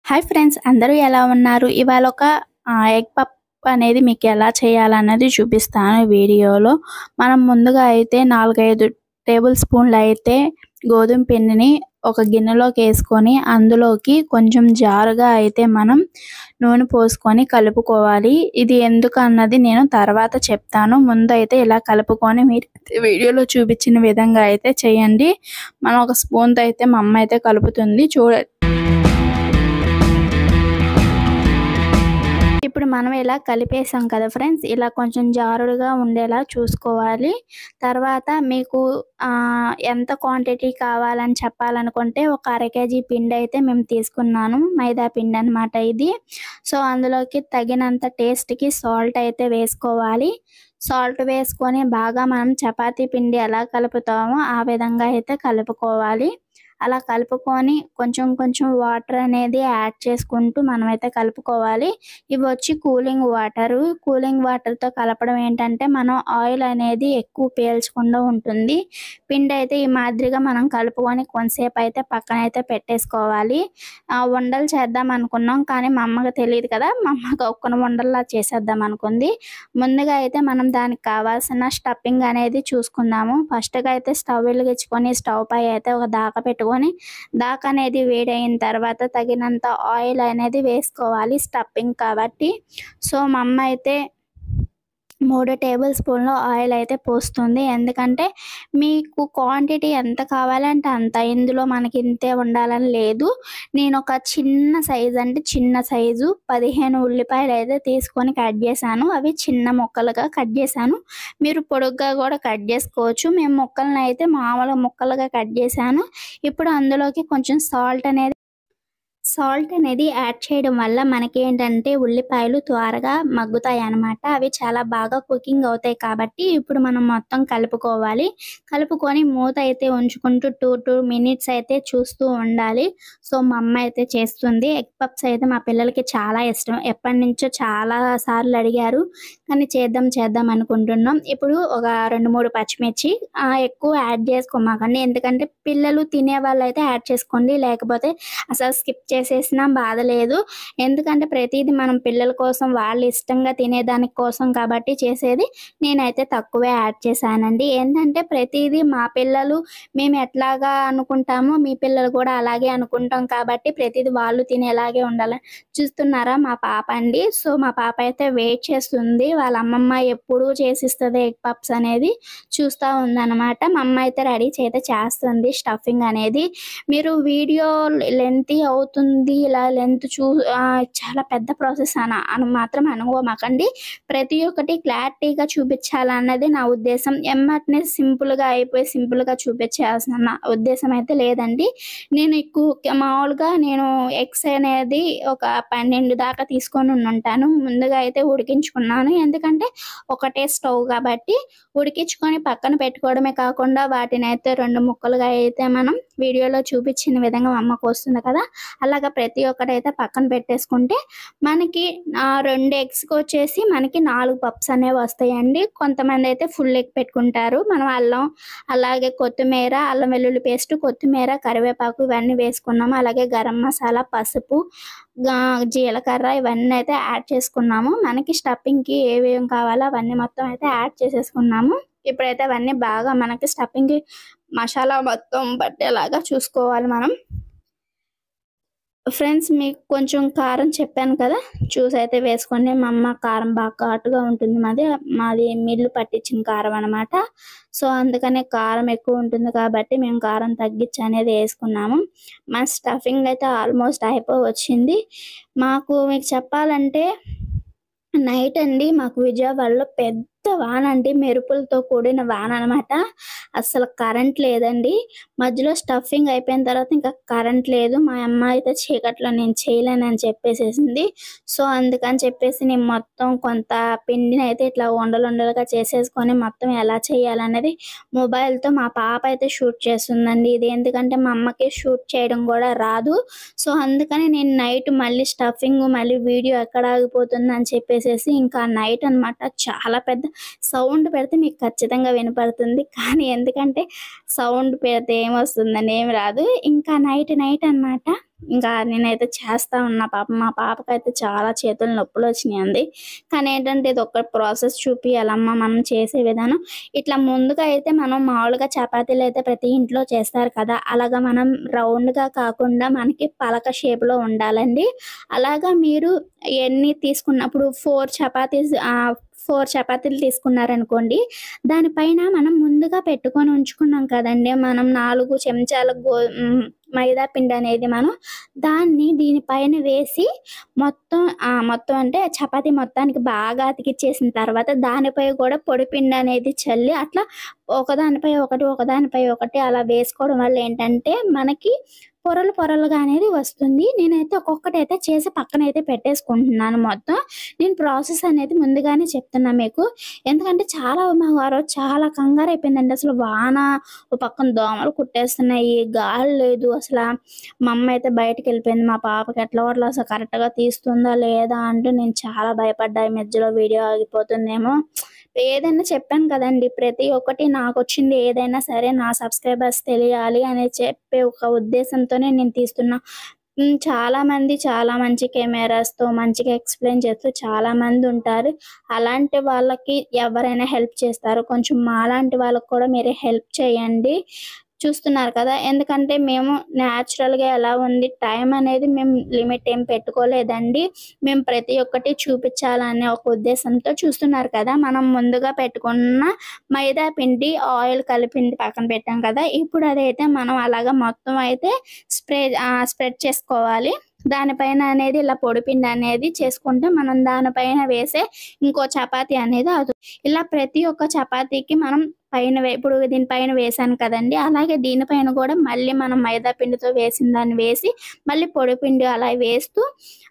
Hi friends, అందరూ ఎలా ఉన్నారు? ఇవాళ ఒక ఎగ్ పప్ అనేది మీకు ఎలా చేయాలన్నది చూపిస్తాను వీడియోలో. మనం ముందుగా అయితే 4, 5 టేబుల్ స్పూన్లు అయితే గోధుమ పిండిని ఒక గిన్నెలోకి వేసుకొని అందులోకి కొంచెం జారుగా అయితే మనం నూనె పోసుకొని కలుపుకోవాలి. ఇది ఎందుకు అన్నది నేను తర్వాత చెప్తాను. ముందైతే ఇలా కలుపుకొని మీరు వీడియోలో చూపించిన విధంగా అయితే చేయండి. మనం ఒక స్పూన్తో అయితే మా అమ్మ అయితే కలుపుతుంది ఇప్పుడు మనం ఇలా కలిపేసాం కదా ఫ్రెండ్స్, ఇలా కొంచెం జారుడుగా ఉండేలా చూసుకోవాలి. తర్వాత మీకు ఎంత క్వాంటిటీ కావాలని చెప్పాలనుకుంటే ఒక అర కేజీ పిండి అయితే మేము తీసుకున్నాను, మైదా పిండి అనమాట ఇది. సో అందులోకి తగినంత టేస్ట్కి సాల్ట్ అయితే వేసుకోవాలి. సాల్ట్ వేసుకొని బాగా మనం చపాతీ పిండి ఎలా కలుపుతామో ఆ విధంగా అయితే కలుపుకోవాలి. అలా కలుపుకొని కొంచెం కొంచెం వాటర్ అనేది యాడ్ చేసుకుంటూ మనమైతే కలుపుకోవాలి. ఇవి వచ్చి కూలింగ్ వాటర్తో కలపడం ఏంటంటే మనం ఆయిల్ అనేది ఎక్కువ పీల్చకుండా ఉంటుంది. పిండి అయితే ఈ మాదిరిగా మనం కలుపుకొని కొంతసేపు అయితే పక్కన అయితే పెట్టేసుకోవాలి. ఉండలు చేద్దాం అనుకున్నాం, కానీ మా అమ్మకి తెలియదు కదా, మా అమ్మకి ఒక్కన ఉండల్లా చేసేద్దాం అనుకుంది. ముందుగా అయితే మనం దానికి కావాల్సిన స్టఫింగ్ అనేది చూసుకుందాము. ఫస్ట్గా అయితే స్టవ్ వెలిగించుకొని స్టవ్ పై అయితే ఒక దాకా పెట్టుకొని దాకా అనేది వేడైన తర్వాత తగినంత ఆయిల్ అనేది వేసుకోవాలి స్టఫింగ్ కాబట్టి. సో మా అమ్మ అయితే 3 టేబుల్ స్పూన్లు ఆయిల్ అయితే పోస్తుంది. ఎందుకంటే మీకు క్వాంటిటీ ఎంత కావాలంటే అంత, ఇందులో మనకి ఇంతే ఉండాలని లేదు. నేను ఒక చిన్న సైజు 15 ఉల్లిపాయలు అయితే తీసుకొని కట్ చేశాను. అవి చిన్న ముక్కలుగా కట్ చేశాను. మీరు పొడుగ్గా కూడా కట్ చేసుకోవచ్చు. మేము ముక్కలను అయితే మామూలుగా ముక్కలుగా కట్ చేశాను. ఇప్పుడు అందులోకి కొంచెం సాల్ట్ అనేది యాడ్ చేయడం వల్ల మనకి ఏంటంటే ఉల్లిపాయలు త్వరగా మగ్గుతాయి అన్నమాట. అవి చాలా బాగా కుకింగ్ అవుతాయి కాబట్టి ఇప్పుడు మనం మొత్తం కలుపుకొని మూత అయితే ఉంచుకుంటూ 2 మినిట్స్ అయితే చూస్తూ ఉండాలి. సో మా అమ్మ అయితే చేస్తుంది. ఎగ్ పప్స్ అయితే మా పిల్లలకి చాలా ఇష్టం. ఎప్పటి నుంచో చాలా సార్లు అడిగారు, కానీ చేద్దాం అనుకుంటున్నాం. ఇప్పుడు ఒక 2-3 పచ్చిమిర్చి ఎక్కువ యాడ్ చేసుకోమాకండి, ఎందుకంటే పిల్లలు తినే వాళ్ళు అయితే యాడ్ చేసుకోండి, లేకపోతే అసలు స్కిప్ చేసేసినా బాధ లేదు. ఎందుకంటే ప్రతిదీ మనం పిల్లల కోసం, వాళ్ళు ఇష్టంగా తినేదాని కోసం కాబట్టి చేసేది. నేనైతే తక్కువే యాడ్ చేశానండి. ఏంటంటే ప్రతిదీ మా పిల్లలు మేము ఎట్లాగా అనుకుంటామో మీ పిల్లలు కూడా అలాగే అనుకుంటాం కాబట్టి ప్రతిదీ వాళ్ళు తినేలాగే ఉండాలని చూస్తున్నారా మా పాప అండి. సో మా పాప అయితే వెయిట్ చేస్తుంది, వాళ్ళ అమ్మమ్మ ఎప్పుడు చేసిస్తుంది ఎగ్ పప్స్ అనేది చూస్తూ ఉందన్నమాట. మా అమ్మ అయితే రెడీ అయితే చేస్తుంది స్టఫింగ్ అనేది. మీరు వీడియో లెంతీ అవుతుంది, ఇలా లెంత్ చాలా పెద్ద ప్రాసెస్ అని మాత్రం అనుకోమాకండి. ప్రతి ఒక్కటి క్లారిటీగా చూపించాలన్నది నా ఉద్దేశం. ఎమ్మటనే సింపుల్గా అయిపోయి సింపుల్గా చూపించాల్సిన నా ఉద్దేశం అయితే లేదండి. నేను మామూలుగా ఎగ్స్ అనేది ఒక 12 దాకా తీసుకొని ఉంటాను. ముందుగా అయితే ఉడికించుకున్నాను, ఎందుకంటే ఒకటే స్టవ్ కాబట్టి ఉడికించుకొని పక్కన పెట్టుకోవడమే కాకుండా వాటిని అయితే 2 ముక్కలుగా అయితే మనం వీడియోలో చూపించిన విధంగా అమ్మకు వస్తుంది కదా, అలాగా ప్రతి ఒక్కటైతే పక్కన పెట్టేసుకుంటే మనకి 2 ఎగ్స్కి వచ్చేసి మనకి 4 పప్స్ అనేవి వస్తాయండి. కొంతమంది అయితే ఫుల్ ఎగ్ పెట్టుకుంటారు. మనం అలాగే కొత్తిమీర, అల్లం వెల్లుల్లి పేస్ట్, కొత్తిమీర, కరివేపాకు ఇవన్నీ వేసుకున్నాము. అలాగే గరం మసాలా, పసుపు, జీలకర్ర ఇవన్నీ అయితే యాడ్ చేసుకున్నాము. మనకి స్టఫింగ్కి ఏమేమి కావాలో అవన్నీ మొత్తం అయితే యాడ్ చేసేసుకున్నాము. ఇప్పుడైతే అవన్నీ బాగా మనకి స్టఫింగ్కి మసాలా మొత్తం పట్టేలాగా చూసుకోవాలి మనం. ఫ్రెండ్స్, మీకు కొంచెం కారం చెప్పాను కదా, చూసి అయితే వేసుకోండి. మా అమ్మ కారం బాగా ఘాటుగా ఉంటుంది, మాది మిల్లు పట్టించిన కారం అనమాట. సో అందుకనే కారం ఎక్కువ ఉంటుంది కాబట్టి మేము కారం తగ్గించి అనేది వేసుకున్నాము. మా స్టఫింగ్ అయితే ఆల్మోస్ట్ అయిపోవచ్చింది. మీకు చెప్పాలంటే నైట్ అండి మాకు విజయవాడలో పెద్ద వాన అండి, మెరుపులతో కూడిన వాన అనమాట. అసలు కరెంట్ లేదండి. మధ్యలో స్టఫింగ్ అయిపోయిన తర్వాత ఇంకా కరెంట్ లేదు. మా అమ్మ అయితే చీకట్లో నేను చేయలేనని చెప్పేసేసింది. సో అందుకని చెప్పేసి నేను మొత్తం కొంత పిండిని అయితే ఇట్లా ఉండలుగా చేసేసుకొని మొత్తం ఎలా చేయాలనేది మొబైల్తో మా పాప అయితే షూట్ చేస్తుందండి. ఇది ఎందుకంటే మా అమ్మకి షూట్ చేయడం కూడా రాదు. సో అందుకని నేను నైట్ మళ్ళీ స్టఫింగ్ మళ్ళీ వీడియో ఎక్కడ ఆగిపోతుంది అని చెప్పేసి ఇంకా నైట్ అనమాట చాలా పెద్ద సౌండ్ పెడితే మీకు ఖచ్చితంగా వినపడుతుంది. కానీ ఎందుకంటే సౌండ్ పెడితే ఏమొస్తుందండి, ఏమి రాదు. ఇంకా నైట్ అన్నమాట ఇంకా నేనైతే చేస్తా ఉన్నా. మా పాపకైతే చాలా చేతులు నొప్పులొచ్చినాయండి. కానీ ఏంటంటే ఇదొక ప్రాసెస్ చూపియాలమ్మ మనం చేసే విధానం. ఇట్లా ముందుగా అయితే మనం మామూలుగా చపాతీలైతే ప్రతి ఇంట్లో చేస్తారు కదా! అలాగా మనం రౌండ్‌గా కాకుండా మనకి పలక షేప్‌లో ఉండాలండి. అలాగా మీరు ఎన్ని తీసుకున్నప్పుడు 4 చపాతీలు తీసుకున్నారనుకోండి, దానిపైన మనం ముందుగా పెట్టుకొని ఉంచుకున్నాం కదండీ! మనం 4 చెంచాల మైదా పిండనేది మనం దాన్ని దీనిపైన వేసి మొత్తం అంటే చపాతీ మొత్తానికి బాగా అతికిచ్చేసిన తర్వాత దానిపై కూడా పొడి పిండనేది చల్లి అట్లా ఒకదానిపై ఒకటి అలా వేసుకోవడం వల్ల ఏంటంటే మనకి పొరలుగా అనేది వస్తుంది. నేనైతే ఒక్కొక్కటైతే చేసి పక్కనైతే పెట్టేసుకుంటున్నాను మొత్తం. నేను ప్రాసెస్ అనేది ముందుగానే చెప్తున్నా మీకు. ఎందుకంటే ఆ రోజు చాలా కంగారైపోయిందండి. అసలు వాన, ఓ పక్కన దోమలు కుట్టేస్తున్నాయి, గాలి లేదు అసల. మా అమ్మయితే బయటికెళ్ళిపోయింది. మా పాపకి ఎట్లా అసలు కరెక్ట్‌గా తీస్తుందా లేదా అంటూ నేను చాలా భయపడ్డా. ఈ మధ్యలో వీడియో ఆగిపోతుందేమో. ఏదైనా చెప్పాను కదండీ! ప్రతి ఒక్కటి నాకొచ్చింది ఏదైనా సరే నా సబ్‌స్క్రైబర్స్ తెలియాలి అని చెప్పే ఒక ఉద్దేశంతోనే నేను తీస్తున్నా. చాలామంది చాలా మంచి కెమెరాస్‌తో మంచిగా ఎక్స్‌ప్లెయిన్ చేస్తూ చాలామందుంటారు. అలాంటి వాళ్ళకి ఎవరైనా హెల్ప్ చేస్తారు. కొంచెం మాలాంటి వాళ్ళకి కూడా మీరు హెల్ప్ చేయండి. చూస్తున్నారు కదా! ఎందుకంటే మేము న్యాచురల్‌గా ఎలా ఉంది టైం అనేది మేము లిమిట్ ఏం పెట్టుకోలేదండి. మేము ప్రతి ఒక్కటి చూపించాలనే ఒక ఉద్దేశంతో చూస్తున్నారు కదా! మనం ముందుగా పెట్టుకున్న మైదా పిండి, ఆయిల్ కలిపింది పక్కన పెట్టాం కదా! ఇప్పుడు అదైతే మనం అలాగా మొత్తం అయితే స్ప్రెడ్ చేసుకోవాలి. దానిపైన అనేది ఇలా పొడిపిండి అనేది చేసుకుంటే మనం దానిపైన వేసే ఇంకో చపాతీ అనేది ఇలా ప్రతి ఒక్క చపాతీకి మనం ఇప్పుడు దీనిపైన వేసాను కదండీ! అలాగే దీనిపైన కూడా మళ్ళీ మనం మైదా పిండితో వేసిన దాన్ని వేసి మళ్ళీ పొడిపిండి అలా వేస్తూ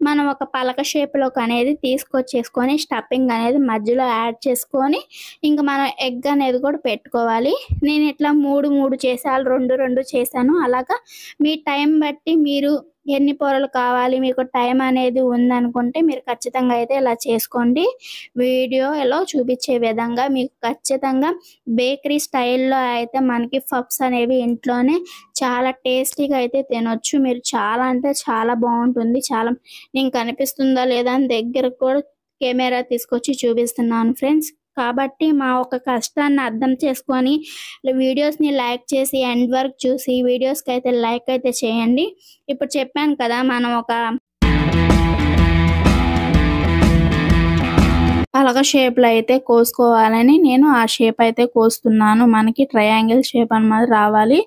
మనం ఒక పలక షేప్‌లోకి అనేది తీసుకొచ్చేసుకొని స్టఫింగ్ అనేది మధ్యలో యాడ్ చేసుకొని ఇంక మనం ఎగ్ అనేది కూడా పెట్టుకోవాలి. నేను ఇట్లా 3 చేశాను, 2 చేశాను. అలాగా మీ టైం బట్టి మీరు ఎన్ని పొరలు కావాలి, మీకు టైం అనేది ఉందనుకుంటే మీరు ఖచ్చితంగా అయితే ఇలా చేసుకోండి. వీడియోలో చూపించే విధంగా మీకు ఖచ్చితంగా బేకరీ స్టైల్‌లో అయితే మనకి పఫ్స్ అనేవి ఇంట్లోనే చాలా టేస్టీగా అయితే తినొచ్చు. మీరు చాలా అంటే చాలా బావుంటుంది. నేను కనిపిస్తుందా లేదా అని దగ్గరకు కూడా కెమెరా తీసుకొచ్చి చూపిస్తున్నాను ఫ్రెండ్స్. కాబట్టి మా ఒక కష్టాన్ని అర్థం చేసుకొని వీడియోస్‌ని లైక్ చేసి ఎండ్ వరకు చూసి వీడియోస్‌కైతే లైక్ అయితే చేయండి. ఇప్పుడు చెప్పాను కదా! మనం ఒక పలక షేప్‌లో అయితే కోసుకోవాలని నేను ఆ షేప్ అయితే కోస్తున్నాను. మనకి ట్రయాంగిల్ షేప్ అన్నమాట రావాలి.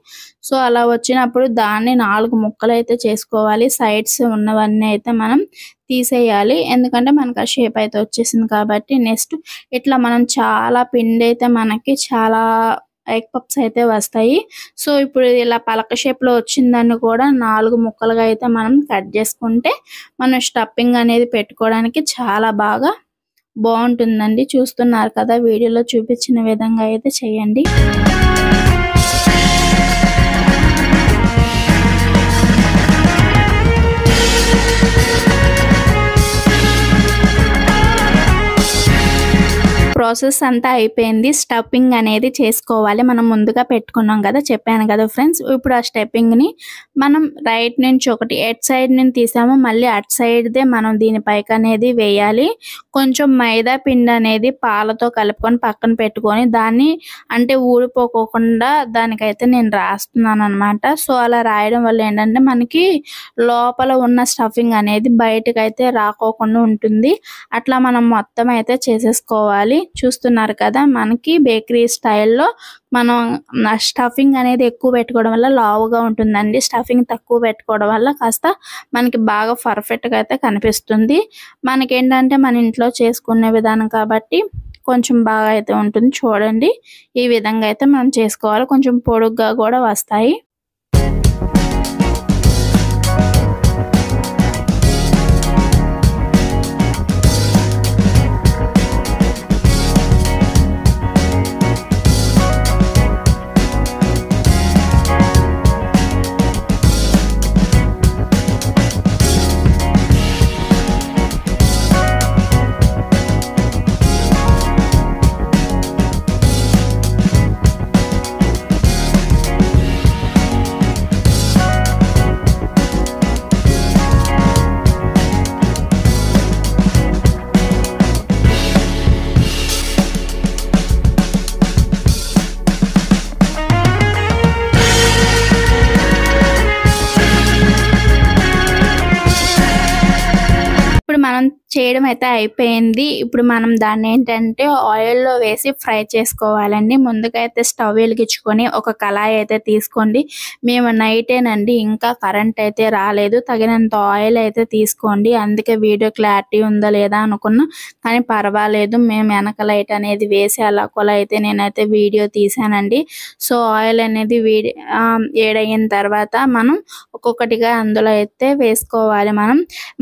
సో, అలా వచ్చినప్పుడు దాన్ని 4 ముక్కలైతే చేసుకోవాలి. సైడ్స్ ఉన్నవన్నీ అయితే మనం తీసేయాలి. ఎందుకంటే మనకు ఆ షేప్ అయితే వచ్చేసింది కాబట్టి నెక్స్ట్ ఇట్లా మనం చాలా పిండైతే మనకి చాలా ఎగ్ పఫ్స్ అయితే వస్తాయి. సో, ఇప్పుడు ఇలా పలక షేప్‌లో వచ్చిందాన్ని కూడా 4 ముక్కలుగా అయితే మనం కట్ చేసుకుంటే మనం స్టఫింగ్ అనేది పెట్టుకోవడానికి చాలా బావుంటుందండి. చూస్తున్నారు కదా! వీడియోలో చూపించిన విధంగా అయితే చేయండి. ప్రాసెస్ అంతా అయిపోయింది. స్టఫింగ్ అనేది చేసుకోవాలి. మనం ముందుగా పెట్టుకున్నాం కదా! చెప్పాను కదా ఫ్రెండ్స్. ఇప్పుడు ఆ స్టఫింగ్‌ని మనం రైట్ నుంచి ఒకటి ఎటు సైడ్ నుంచి తీసామో మళ్ళీ అటు సైడ్‌దే మనం దీని పైకనేది వేయాలి. కొంచెం మైదా పిండి అనేది పాలతో కలుపుకొని పక్కన పెట్టుకొని దాన్ని అంటే ఊడిపోకోకుండా దానికైతే నేను రాస్తున్నానన్నమాట. సో, అలా రాయడం వల్ల ఏంటంటే మనకి లోపల ఉన్న స్టఫింగ్ అనేది బయటకైతే రాకోకుండా ఉంటుంది. అట్లా మనం మొత్తం అయితే చేసేసుకోవాలి. చూస్తున్నారు కదా! మనకి బేకరీ స్టైల్‌లో మనం స్టఫింగ్ అనేది ఎక్కువ పెట్టుకోవడం వల్ల లావుగా ఉంటుందండి. స్టఫింగ్ తక్కువ పెట్టుకోవడం వల్ల కాస్త మనకి బాగా పర్ఫెక్ట్‌గా అయితే కనిపిస్తుంది. మనకేంటంటే మన ఇంట్లో చేసుకునే విధానం కాబట్టి కొంచెం బాగా అయితే ఉంటుంది. చూడండి ఈ విధంగా అయితే మనం చేసుకోవాలి. కొంచెం పొడుగ్గా కూడా వస్తాయి. మనం చేయడం అయితే అయిపోయింది. ఇప్పుడు మనం దాన్ని ఏంటంటే ఆయిల్‌లో వేసి ఫ్రై చేసుకోవాలండి. ముందుగా అయితే స్టవ్ వెలిగించుకొని ఒక కళాయి అయితే తీసుకోండి. మేము నైటేనండి ఇంకా కరెంట్ అయితే రాలేదు. తగినంత ఆయిల్ అయితే తీసుకోండి. అందుకే వీడియో క్లారిటీ ఉందా లేదా అనుకున్నా, కానీ పర్వాలేదు. మేము వెనక లైట్ అనేది వేసి అలా కూడా అయితే నేనైతే వీడియో తీసానండి. సో ఆయిల్ అనేది వేడయిన తర్వాత మనం ఒక్కొక్కటిగా అందులో అయితే వేసుకోవాలి.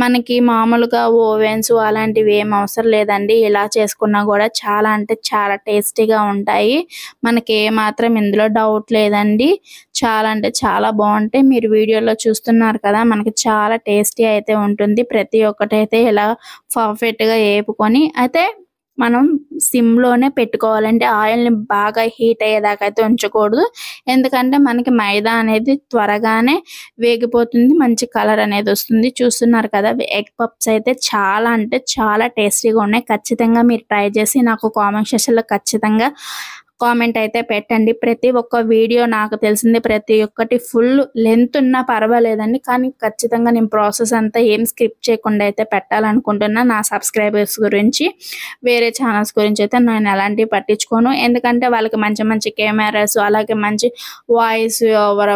మనకి మామూలుగా ఓవెన్స్ అలాంటివి ఏం అవసరం లేదండి. ఇలా చేసుకున్నా కూడా చాలా అంటే చాలా టేస్టీగా ఉంటాయి. మనకి ఏ మాత్రం ఇందులో డౌట్ లేదండి. చాలా అంటే చాలా బాగుంటాయి. మీరు వీడియోలో చూస్తున్నారు కదా, మనకి చాలా టేస్టీ అయితే ఉంటుంది. ప్రతి ఒక్కటైతే ఇలా పర్ఫెక్ట్గా వేపుకొని అయితే మనం సిమ్‌లోనే పెట్టుకోవాలంటే ఆయిల్‌ని బాగా హీట్ అయ్యేదాకా అయితే ఉంచకూడదు. ఎందుకంటే మనకి మైదా అనేది త్వరగానే వేగిపోతుంది. మంచి కలర్ అనేది వస్తుంది. చూస్తున్నారు కదా, ఎగ్ పప్స్ అయితే చాలా అంటే చాలా టేస్టీగా ఉన్నాయి. ఖచ్చితంగా మీరు ట్రై చేసి నాకు కామెంట్ సెక్షన్‌లో ఖచ్చితంగా కామెంట్ అయితే పెట్టండి. ప్రతి ఒక్క వీడియో నాకు తెలిసింది ప్రతి ఒక్కటి ఫుల్ లెంత్ ఉన్నా పర్వాలేదండి, కానీ ఖచ్చితంగా నేను ప్రాసెస్ అంతా ఏం స్కిప్ చేయకుండా అయితే పెట్టాలనుకుంటున్నా. నా సబ్స్క్రైబర్స్ గురించి, వేరే ఛానల్స్ గురించి అయితే నేను ఎలాంటివి పట్టించుకోను. ఎందుకంటే వాళ్ళకి మంచి మంచి కెమెరాస్ అలాగే మంచి వాయిస్ ఓవర్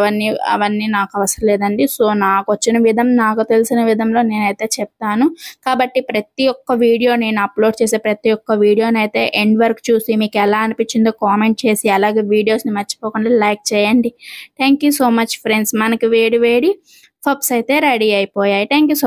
అవన్నీ నాకు అవసరం లేదండి. సో నాకు వచ్చిన విధం, నాకు తెలిసిన విధంలో నేనైతే చెప్తాను. కాబట్టి ప్రతి ఒక్క వీడియో నేను అప్లోడ్ చేసే ప్రతి ఒక్క వీడియోని అయితే ఎండ్ వరకు చూసి మీకు ఎలా అనిపించిందో కామెంట్ చేసి అలాగే వీడియోస్ని మర్చిపోకుండా లైక్ చేయండి. Thank you so much friends. మనకి వేడి వేడి పప్స్ అయితే రెడీ అయిపోయాయి. Thank you so